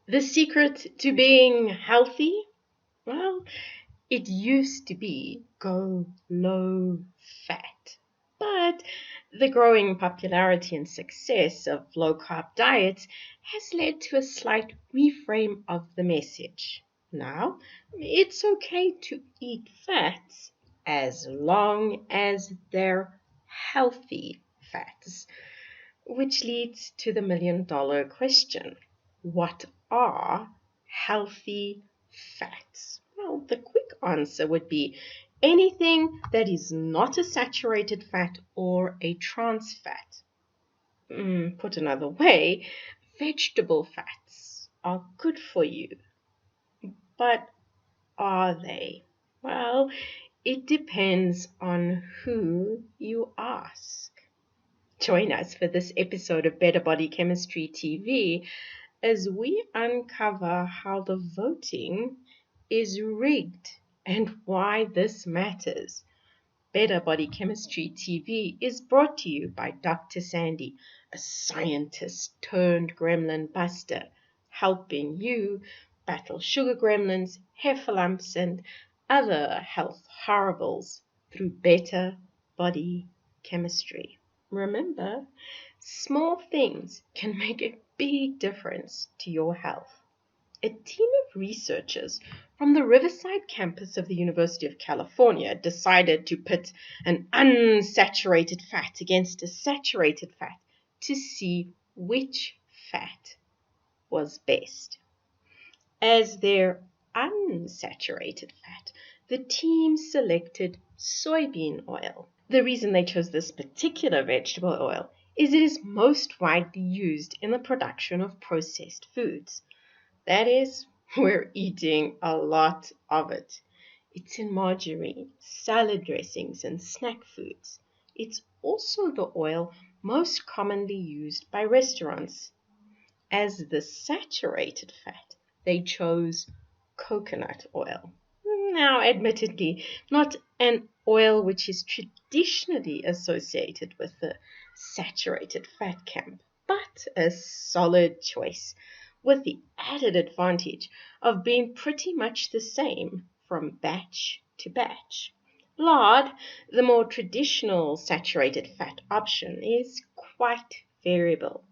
The secret to being healthy? Well, it used to be go low fat. But the growing popularity and success of low-carb diets has led to a slight reframe of the message. Now, it's okay to eat fats as long as they're healthy fats, which leads to the million-dollar question. What are healthy fats? Well, the quick answer would be anything that is not a saturated fat or a trans fat. Put another way, vegetable fats are good for you. But are they? Well, it depends on who you ask. Join us for this episode of Better Body Chemistry TV as we uncover how the voting is rigged and why this matters. Better Body Chemistry TV is brought to you by Dr. Sandy, a scientist turned gremlin buster, helping you battle sugar gremlins, heifer lumps, and other health horribles through better body chemistry. Remember, small things can make a big difference to your health. A team of researchers from the Riverside campus of the University of California decided to pit an unsaturated fat against a saturated fat to see which fat was best. As their unsaturated fat, the team selected soybean oil. The reason they chose this particular vegetable oil is it is most widely used in the production of processed foods. That is, we're eating a lot of it. It's in margarine, salad dressings, and snack foods. It's also the oil most commonly used by restaurants. As the saturated fat, they chose coconut oil. Now, admittedly, not an oil which is traditionally associated with the saturated fat camp, but a solid choice, with the added advantage of being pretty much the same from batch to batch. Lard, the more traditional saturated fat option, is quite variable.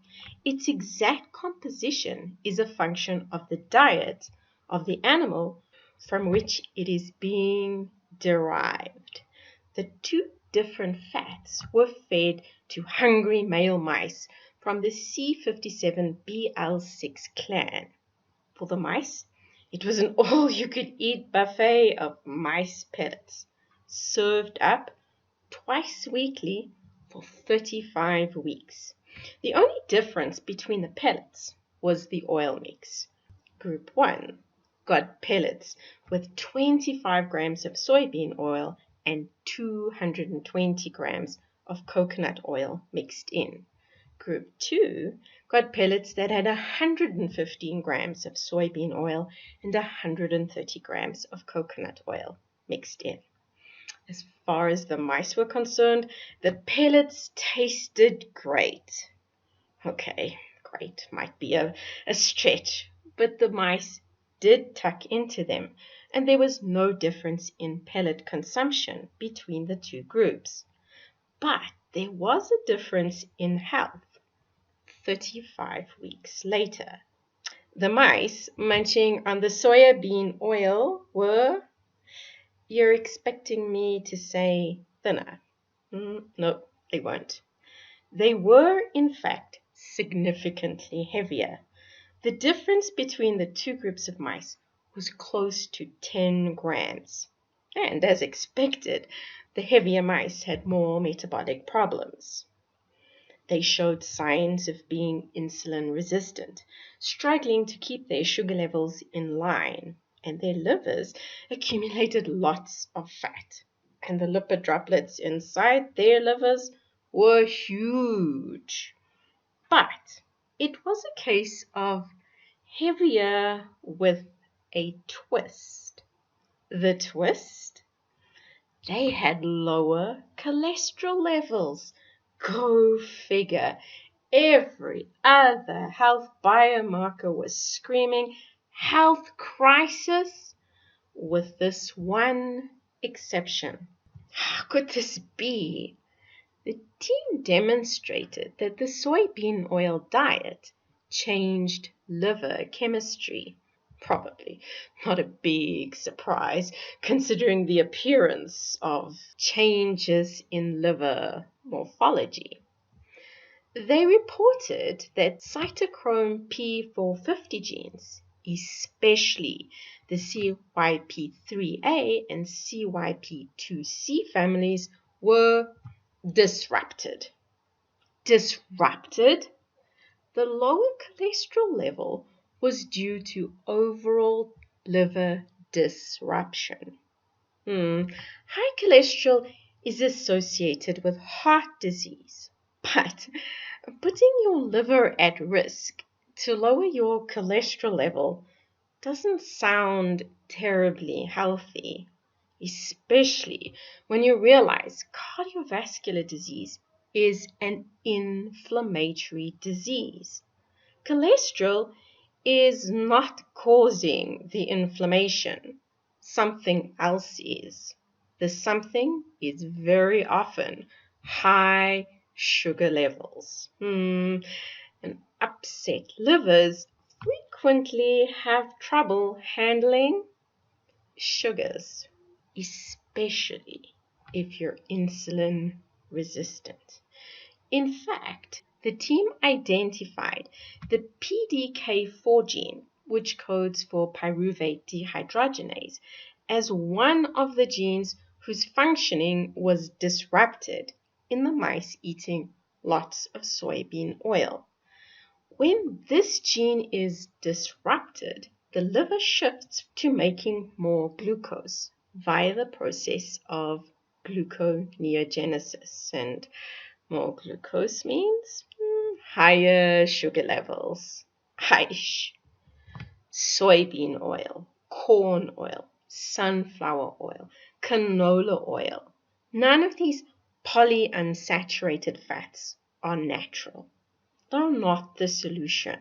Its exact composition is a function of the diet of the animal from which it is being derived. The two different fats were fed to hungry male mice from the C57BL6 clan. For the mice, it was an all-you-could-eat buffet of mice pellets, served up twice weekly for 35 weeks. The only difference between the pellets was the oil mix. Group 1 got pellets with 25 grams of soybean oil and 220 grams of coconut oil mixed in. Group 2 got pellets that had 115 grams of soybean oil and 130 grams of coconut oil mixed in. As far as the mice were concerned, the pellets tasted great. Okay, great might be a stretch, but the mice did tuck into them, and there was no difference in pellet consumption between the two groups. But there was a difference in health 35 weeks later. The mice munching on the soybean oil were, you're expecting me to say thinner. No, they weren't. They were, in fact, significantly heavier. The difference between the two groups of mice was close to 10 grams. And as expected, the heavier mice had more metabolic problems. They showed signs of being insulin resistant, struggling to keep their sugar levels in line, and their livers accumulated lots of fat. And the lipid droplets inside their livers were huge. But it was a case of heavier with a twist. The twist? They had lower cholesterol levels. Go figure. every other health biomarker was screaming health crisis, with this one exception. How could this be? The team demonstrated that the soybean oil diet changed liver chemistry. Probably not a big surprise, considering the appearance of changes in liver morphology. They reported that cytochrome P450 genes, especially the CYP3A and CYP2C families, were disrupted. Disrupted? The lower cholesterol level was due to overall liver disruption. High cholesterol is associated with heart disease, but putting your liver at risk to lower your cholesterol level doesn't sound terribly healthy, especially when you realize cardiovascular disease is an inflammatory disease. Cholesterol is not causing the inflammation. Something else is. The something is very often high sugar levels. And upset livers frequently have trouble handling sugars, especially if you're insulin resistant. In fact, the team identified the PDK4 gene, which codes for pyruvate dehydrogenase, as one of the genes whose functioning was disrupted in the mice eating lots of soybean oil. When this gene is disrupted, the liver shifts to making more glucose via the process of gluconeogenesis, and more glucose means higher sugar levels. Aish. Soybean oil, corn oil, sunflower oil, canola oil. None of these polyunsaturated fats are natural. They're not the solution.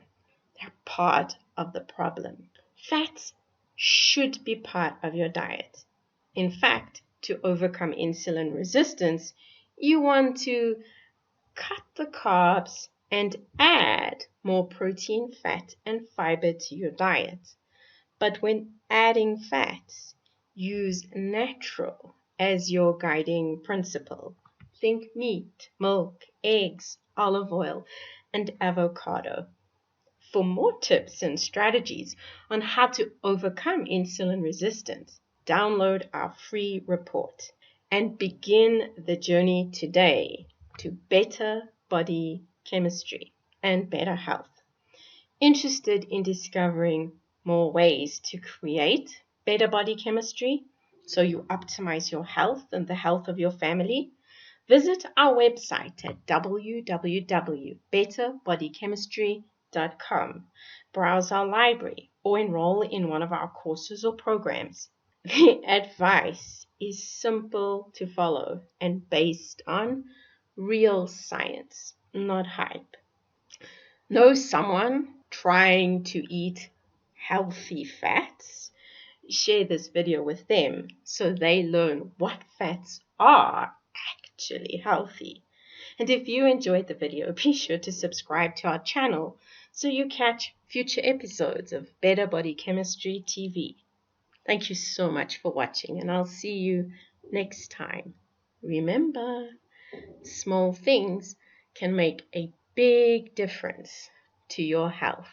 They're part of the problem. Fats should be part of your diet. In fact, to overcome insulin resistance, you want to cut the carbs and add more protein, fat, and fiber to your diet. But when adding fats, use natural as your guiding principle. Think meat, milk, eggs, olive oil, and avocado. For more tips and strategies on how to overcome insulin resistance, download our free report and begin the journey today to better body chemistry and better health. Interested in discovering more ways to create better body chemistry so you optimize your health and the health of your family? Visit our website at www.betterbodychemistry.com. Browse our library or enroll in one of our courses or programs. The advice is simple to follow and based on real science, not hype. Know someone trying to eat healthy fats? Share this video with them so they learn what fats are actually healthy. And if you enjoyed the video, be sure to subscribe to our channel so you catch future episodes of Better Body Chemistry TV. Thank you so much for watching, and I'll see you next time. Remember, small things can make a big difference to your health.